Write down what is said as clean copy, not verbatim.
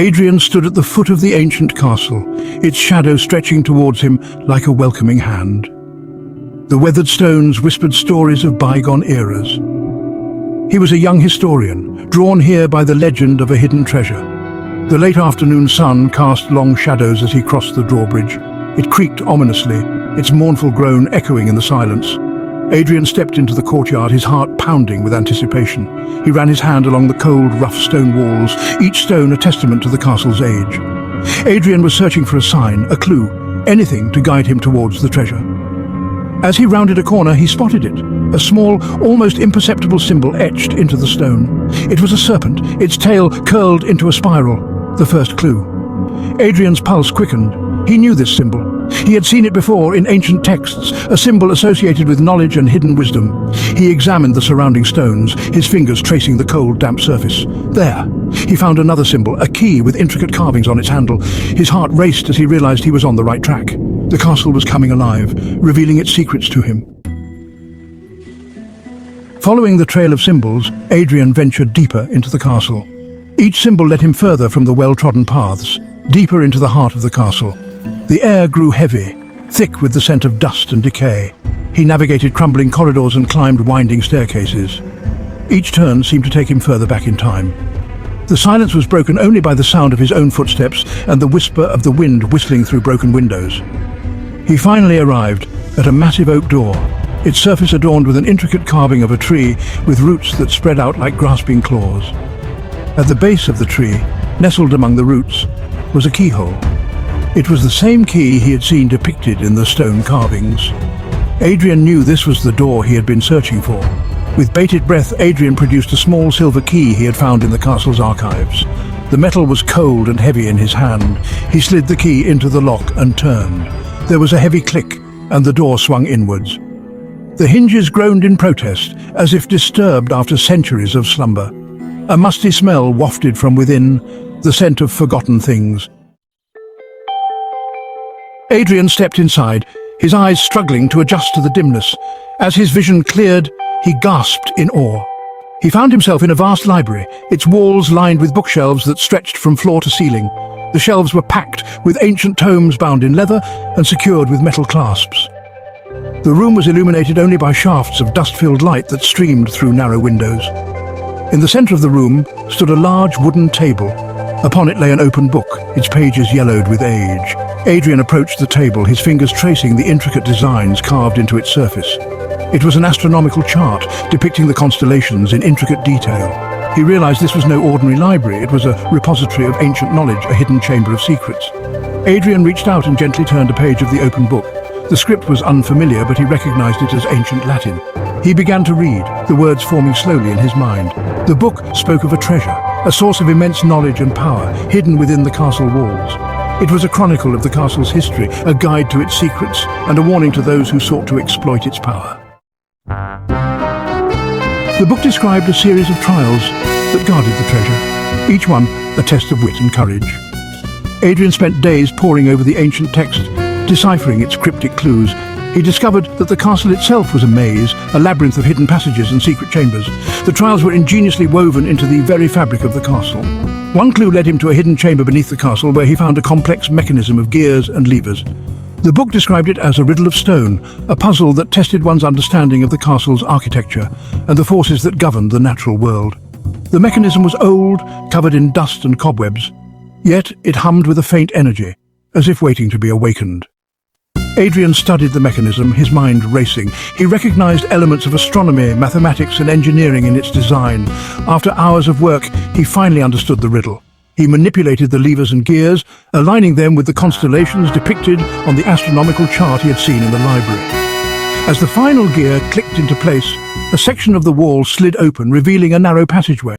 Adrian stood at the foot of the ancient castle, its shadow stretching towards him like a welcoming hand. The weathered stones whispered stories of bygone eras. He was a young historian, drawn here by the legend of a hidden treasure. The late afternoon sun cast long shadows as he crossed the drawbridge. It creaked ominously, its mournful groan echoing in the silence. Adrian stepped into the courtyard, his heart pounding with anticipation. He ran his hand along the cold, rough stone walls, each stone a testament to the castle's age. Adrian was searching for a sign, a clue, anything to guide him towards the treasure. As he rounded a corner, he spotted it, a small, almost imperceptible symbol etched into the stone. It was a serpent, its tail curled into a spiral, the first clue. Adrian's pulse quickened. He knew this symbol. He had seen it before in ancient texts, a symbol associated with knowledge and hidden wisdom. He examined the surrounding stones, his fingers tracing the cold, damp surface. There, he found another symbol, a key with intricate carvings on its handle. His heart raced as he realized he was on the right track. The castle was coming alive, revealing its secrets to him. Following the trail of symbols, Adrian ventured deeper into the castle. Each symbol led him further from the well-trodden paths, deeper into the heart of the castle. The air grew heavy, thick with the scent of dust and decay. He navigated crumbling corridors and climbed winding staircases. Each turn seemed to take him further back in time. The silence was broken only by the sound of his own footsteps and the whisper of the wind whistling through broken windows. He finally arrived at a massive oak door, its surface adorned with an intricate carving of a tree with roots that spread out like grasping claws. At the base of the tree, nestled among the roots, was a keyhole. It was the same key he had seen depicted in the stone carvings. Adrian knew this was the door he had been searching for. With bated breath, Adrian produced a small silver key he had found in the castle's archives. The metal was cold and heavy in his hand. He slid the key into the lock and turned. There was a heavy click, and the door swung inwards. The hinges groaned in protest, as if disturbed after centuries of slumber. A musty smell wafted from within, the scent of forgotten things. Adrian stepped inside, his eyes struggling to adjust to the dimness. As his vision cleared, he gasped in awe. He found himself in a vast library, its walls lined with bookshelves that stretched from floor to ceiling. The shelves were packed with ancient tomes bound in leather and secured with metal clasps. The room was illuminated only by shafts of dust-filled light that streamed through narrow windows. In the center of the room stood a large wooden table. Upon it lay an open book, its pages yellowed with age. Adrian approached the table, his fingers tracing the intricate designs carved into its surface. It was an astronomical chart depicting the constellations in intricate detail. He realized this was no ordinary library, it was a repository of ancient knowledge, a hidden chamber of secrets. Adrian reached out and gently turned a page of the open book. The script was unfamiliar, but he recognized it as ancient Latin. He began to read, the words forming slowly in his mind. The book spoke of a treasure, a source of immense knowledge and power, hidden within the castle walls. It was a chronicle of the castle's history, a guide to its secrets, and a warning to those who sought to exploit its power. The book described a series of trials that guarded the treasure, each one a test of wit and courage. Adrian spent days poring over the ancient text, deciphering its cryptic clues. He discovered that the castle itself was a maze, a labyrinth of hidden passages and secret chambers. The trials were ingeniously woven into the very fabric of the castle. One clue led him to a hidden chamber beneath the castle where he found a complex mechanism of gears and levers. The book described it as a riddle of stone, a puzzle that tested one's understanding of the castle's architecture and the forces that governed the natural world. The mechanism was old, covered in dust and cobwebs, yet it hummed with a faint energy, as if waiting to be awakened. Adrian studied the mechanism, his mind racing. He recognized elements of astronomy, mathematics, and engineering in its design. After hours of work, he finally understood the riddle. He manipulated the levers and gears, aligning them with the constellations depicted on the astronomical chart he had seen in the library. As the final gear clicked into place, a section of the wall slid open, revealing a narrow passageway.